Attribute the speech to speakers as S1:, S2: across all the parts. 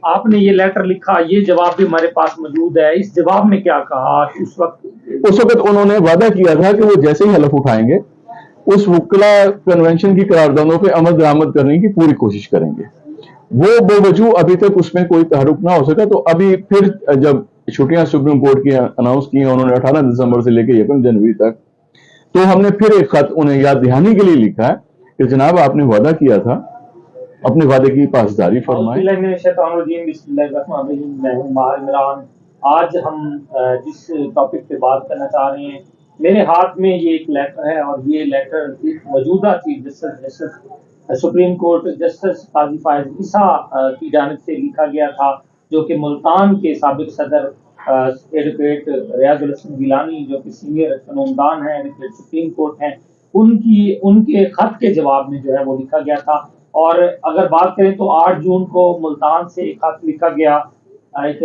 S1: आपने ये लेटर लिखा, ये जवाब भी हमारे पास मौजूद है, इस जवाब में क्या कहा?
S2: उस वक्त उन्होंने वादा किया था कि वो जैसे ही हलफ उठाएंगे उस वकला कन्वेंशन की करारदादों पे अमल दरामद करने की पूरी कोशिश करेंगे। वो बेवजूह अभी तक उसमें कोई तहरुक ना हो सका, तो अभी फिर जब छुट्टियां सुप्रीम कोर्ट की अनाउंस की उन्होंने 18 दिसंबर से लेकर 1 जनवरी तक, तो हमने फिर एक खत उन्हें याद दहानी के लिए लिखा है कि जनाब आपने वादा किया था, अपने वादे की पासदारी फरमाएं।
S1: आज हम जिस टॉपिक पे बात करना चाह रहे हैं, मेरे हाथ में ये एक लेटर है और ये लेटर मौजूदा chief justice supreme court justice Qazi Faez Isa की जानिब से लिखा गया था, जो कि मुल्तान के साबिक सदर एडवोकेट रियाजुल हसन गिलानी, जो कि सीनियर कानूनदान हैं, एडवोकेट सुप्रीम कोर्ट हैं, उनके खत के जवाब में जो है वो लिखा गया था। और अगर बात करें तो 8 जून को मुल्तान से एक खत लिखा गया एक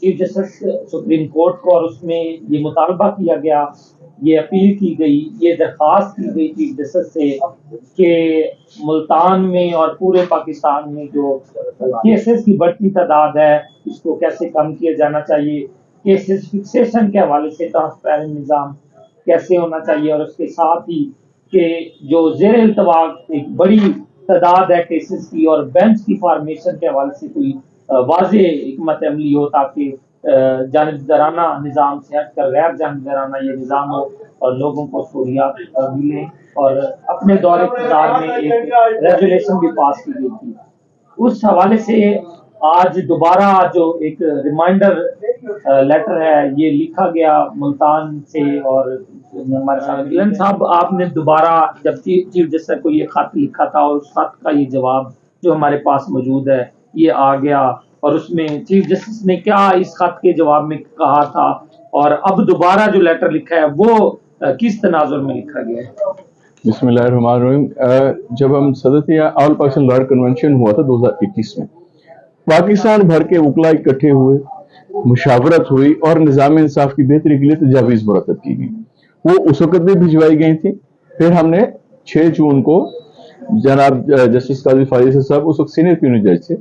S1: चीफ जस्टिस सुप्रीम कोर्ट को, और उसमें ये मुतालबा किया गया, ये अपील की गई, ये दरख्वास्त की गई चीफ जस्टिस से कि मुल्तान में और पूरे पाकिस्तान में जो केसेस की बढ़ती तादाद है इसको कैसे कम किया जाना चाहिए, केसेस फिक्सेशन के हवाले से ट्रांसपेरेंट निज़ाम कैसे होना चाहिए, और उसके साथ ही कि जो ज़ेर इल्तवाक एक बड़ी तादाद है केसेस की और बेंच की फॉर्मेशन के हवाले से कोई वाज़ेह हिकमत अमली हो, ताकि जानिबदाराना निज़ाम से हटकर गैर जानिबदाराना ये निज़ाम हो और लोगों को सहूलियात मिले। और अपने दौर इक़्तिदार में एक रेजुलेशन भी पास की गई थी। उस हवाले से आज दोबारा जो एक रिमाइंडर लेटर है ये लिखा गया मुल्तान से, और हमारे साथ गिलन साहब आपने दोबारा जब चीफ जस्टिस को ये खत लिखा था और उस खत का ये जवाब जो हमारे पास मौजूद है ये आ गया, और उसमें चीफ जस्टिस ने क्या इस खत के जवाब में कहा था, और अब दोबारा जो लेटर लिखा है वो किस तनाजुर में लिखा गया है?
S2: बिस्मिल्लाहिर्रहमानिर्रहीम। जब हम सदर ऑल पाकिस्तान लॉयर कन्वेंशन हुआ था 2021 में, पाकिस्तान भर के वकला इकट्ठे हुए, मुशावरत हुई और निज़ाम इंसाफ की बेहतरी के लिए तजावीज़ मुरतब की गई। वो उस वक्त भी भिजवाई गई थी। फिर हमने 6 जून को जनाब जस्टिस काजी फायज साहब उस वक्त सीनियर क्रिमिनल जज थे,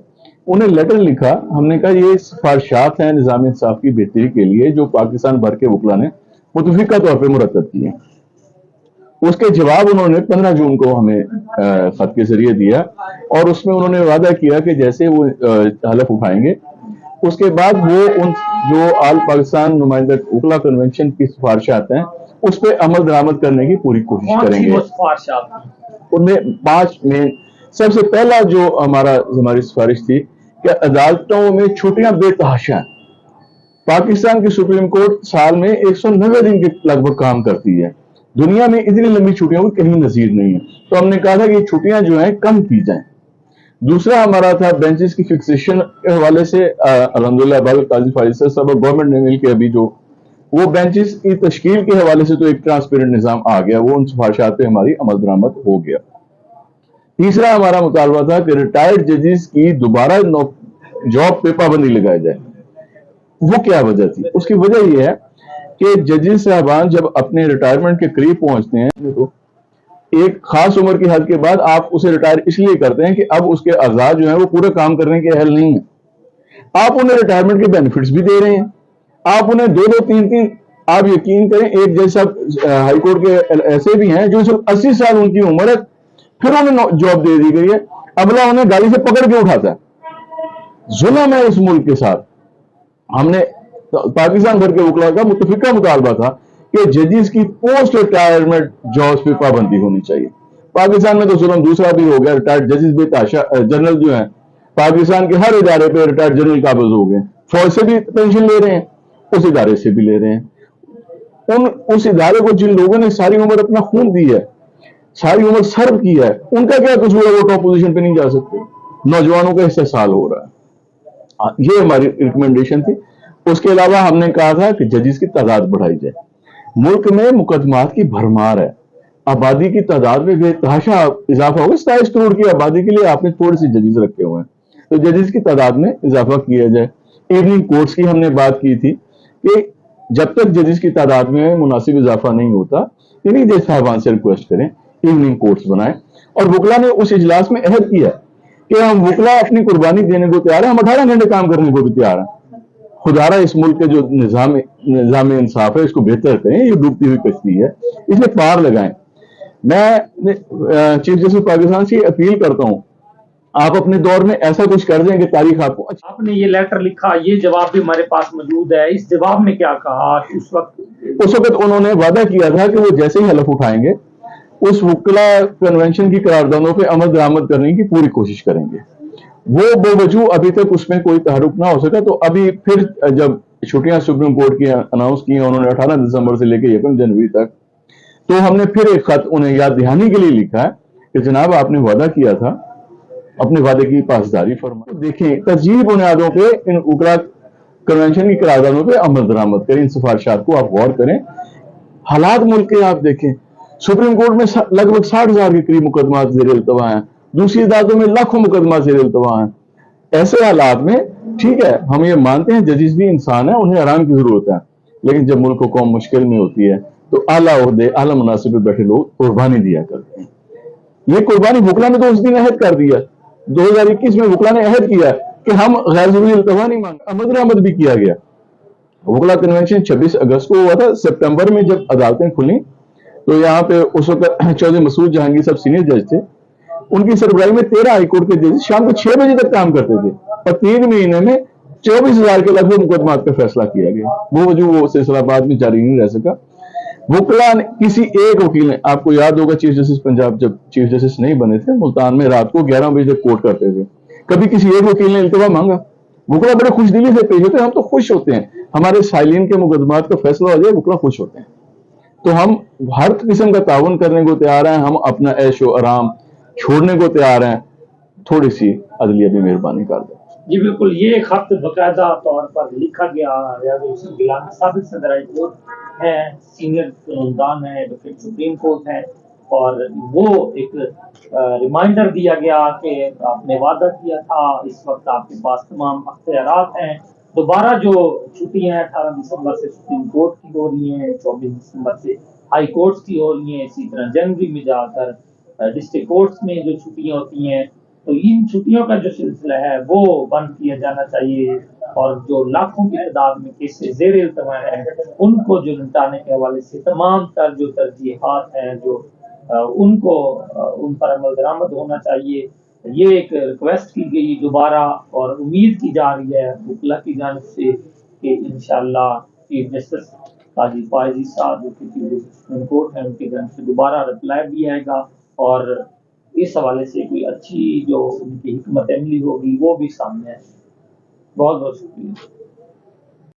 S2: उन्हें लेटर लिखा। हमने कहा ये सिफारिशात हैं निज़ाम इंसाफ की बेहतरी के लिए जो पाकिस्तान भर के वकला ने मुतफिका तौर पर मुरतब किए। उसके जवाब उन्होंने 15 जून को हमें खत के जरिए दिया, और उसमें उन्होंने वादा किया कि जैसे वो हलफ उठाएंगे उसके बाद वो उन जो ऑल पाकिस्तान नुमाइंदा वकला कन्वेंशन की सिफारिशात हैं उस पर अमल दरामद करने की पूरी कोशिश करेंगे। उनमें 5 में सबसे पहला जो हमारी सिफारिश थी कि अदालतों में छुट्टियां बेतहाशा हैं। पाकिस्तान की सुप्रीम कोर्ट साल में 190 दिन के लगभग काम करती है, दुनिया में इतनी लंबी छुट्टियों को कहीं नजीर नहीं है। तो हमने कहा था कि छुट्टियां जो हैं कम की जाएं। दूसरा हमारा था बेंचेस की फिक्सेशन के हवाले से अल्हम्दुलिल्लाह काजी फायज साहब और गवर्नमेंट ने मिलकर अभी जो वो बेंचेस की तश्कील के हवाले से तो एक ट्रांसपेरेंट निज़ाम आ गया, वो उन सिफारिशात पे हमारी अमल दरामद हो गया। तीसरा हमारा मुतालबा था कि रिटायर्ड जजेस की दोबारा जॉब पे पाबंदी लगाई जाए। वो क्या वजह थी? उसकी वजह यह है कि जजेस साहबान जब अपने रिटायरमेंट के करीब पहुंचते हैं तो एक खास उम्र की हद के बाद आप उसे रिटायर इसलिए करते हैं कि अब उसके आजाद जो है वो पूरे काम करने के अहल नहीं है। आप उन्हें रिटायरमेंट के बेनिफिट्स भी दे रहे हैं, आप उन्हें 2-2, 3-3, आप यकीन करें एक जज साहब हाईकोर्ट के ऐसे भी हैं जो सिर्फ 80 साल उनकी उम्र है, फिर उन्हें जॉब दे दी गई है, अगला उन्हें गाड़ी से पकड़ के उठाता है। जुल्म है इस मुल्क के साथ। हमने पाकिस्तान भर के वकला का मुतफिका मुतालबा था कि जजेस की पोस्ट रिटायरमेंट जॉब्स पे पाबंदी होनी चाहिए। पाकिस्तान में तो जुल्म दूसरा भी हो गया, रिटायर्ड जजेस बेतहाशा जनरल जो हैं पाकिस्तान के हर इदारे पे रिटायर्ड जनरल काबिज हो गए, फौज से भी पेंशन ले रहे हैं, उस इदारे से भी ले रहे हैं। उस इदारे को जिन लोगों ने सारी उम्र अपना खून दी है, सारी उम्र सर्व किया है, उनका क्या कसूर है वो टॉप पोजीशन पे नहीं जा सकते? नौजवानों का इस्तेसाल हो रहा है। ये हमारी रिकमेंडेशन थी। उसके अलावा हमने कहा था कि जजेस की तादाद बढ़ाई जाए। मुल्क में मुकदमात की भरमार है, आबादी की तादाद में बेतहाशा इजाफा होगा। 27 करोड़ की आबादी के लिए आपने थोड़ी सी जजेस रखे हुए हैं, तो जजेस की तादाद में इजाफा किया जाए। इवनिंग कोर्ट्स की हमने बात की थी कि जब तक जजेस की तादाद में मुनासिब इजाफा नहीं होता, इन्हीं जज साहबान से रिक्वेस्ट करें इवनिंग कोर्ट्स बनाएं। और वकला ने उस इजलास में अहद किया کہ ہم وکلا اپنی قربانی دینے کو تیار ہیں, ہم 18 گھنٹے کام کرنے کو بھی تیار ہیں. خدارا اس ملک کے جو نظام انصاف ہے اس کو بہتر کریں, یہ ڈوبتی ہوئی کشتی ہے, اس میں پار لگائیں. میں چیف جسٹس پاکستان سے اپیل کرتا ہوں, آپ اپنے دور میں ایسا کچھ کر دیں کہ تاریخ آپ کو
S1: آپ نے یہ لیٹر لکھا, یہ جواب بھی ہمارے پاس موجود ہے. اس جواب میں کیا کہا اس وقت
S2: انہوں نے وعدہ کیا تھا کہ وہ جیسے ہی حلف اٹھائیں گے اس وکلا کنونشن کی قراردادوں پہ عمل درآمد کرنے کی پوری کوشش کریں گے. وہ بوجو ابھی تک اس میں کوئی تحرک نہ ہو سکا, تو ابھی پھر جب چھٹیاں سپریم کورٹ کی اناؤنس کی ہیں انہوں نے 18 دسمبر سے لے کے 1 جنوری تک, تو ہم نے پھر ایک خط انہیں یاد دہانی کے لیے لکھا ہے کہ جناب آپ نے وعدہ کیا تھا, اپنے وعدے کی پاسداری فرمائیں. دیکھیں ترجیحی بنیادوں پہ ان وکلا کنونشن کی قراردادوں پہ عمل درآمد کریں, ان سفارشات کو آپ غور کریں. حالات ملک کے آپ دیکھیں, سپریم کورٹ میں لگ بھگ 60,000 کے قریب مقدمات زیر التوا ہیں, دوسری عدالتوں میں لاکھوں مقدمات زیر التوا ہیں. ایسے حالات میں ٹھیک ہے ہم یہ مانتے ہیں ججز بھی انسان ہیں, انہیں آرام کی ضرورت ہے, لیکن جب ملک و قوم مشکل میں ہوتی ہے تو اعلیٰ عہدے اعلیٰ مناصب پہ بیٹھے لوگ قربانی دیا کرتے ہیں. یہ قربانی وکلا نے تو اس دن عہد کر دیا, 2021 میں وکلا نے عہد کیا کہ ہم غیر ضروری التوا نہیں مانگتے, عمل درآمد بھی کیا گیا. وکلا کنونشن 26 اگست کو ہوا تھا. سپٹمبر میں جب عدالتیں کھلیں تو یہاں پہ اس وقت چودھری مسعود جہانگیر صاحب سینئر جج تھے, ان کی سربراہی میں 13 ہائی کورٹ کے ججز شام کو 6 بجے تک کام کرتے تھے, اور 3 مہینے میں 24,000 کے لگ بھگ مقدمات کا فیصلہ کیا گیا. وہ سلسلہ بعد میں جاری نہیں رہ سکا. وکلا نے کسی ایک وکیل نے, آپ کو یاد ہوگا چیف جسٹس پنجاب جب چیف جسٹس نہیں بنے تھے ملتان میں رات کو 11 بجے تک کورٹ کرتے تھے, کبھی کسی ایک وکیل نے التوا مانگا؟ وکلا بڑے خوش دلی سے پیش ہوتے ہیں, ہم تو خوش ہوتے ہیں ہمارے سائلین کے مقدمات کا فیصلہ ہو جائے, وکلا خوش ہوتے ہیں. تو ہم ہر قسم کا تعاون کرنے کو تیار ہیں, ہم اپنا عیش و آرام چھوڑنے کو تیار ہیں, تھوڑی سی عدلیہ بھی مہربانی کر دیں.
S1: جی بالکل, یہ خط باقاعدہ طور پر لکھا گیا ریاض یوسف گیلانی سابق صدر ہائی کورٹ ہے, سینئر قانون ہے, ایڈوکیٹ سپریم کورٹ ہے, اور وہ ایک ریمائنڈر دیا گیا کہ آپ نے وعدہ کیا تھا, اس وقت آپ کے پاس تمام اختیارات ہیں. دوبارہ جو چھٹیاں ہیں 18 دسمبر سے سپریم کورٹ کی ہو رہی ہیں, 24 دسمبر سے ہائی کورٹس کی ہو رہی ہیں, اسی طرح جنوری میں جا کر ڈسٹرکٹ کورٹس میں جو چھٹیاں ہوتی ہیں, تو ان چھٹیوں کا جو سلسلہ ہے وہ بند کیا جانا چاہیے, اور جو لاکھوں کی تعداد میں کیسز زیر التوا ہیں ان کو جو نمٹانے کے حوالے سے تمام تر جو ترجیحات ہیں جو ان کو ان پر عمل درآمد ہونا چاہیے. یہ ایک ریکویسٹ کی گئی دوبارہ, اور امید کی جا رہی ہے وکلا کی جانب سے کہ انشاءاللہ چیف جسٹس قاضی فائزی صاحب جو کہ چیف جسٹس سپریم کورٹ ہیں ان کی جانب سے دوبارہ رپلائی بھی آئے گا, اور اس حوالے سے کوئی اچھی جو ان کی حکمت عملی ہوگی وہ بھی سامنے ہے. بہت بہت شکریہ.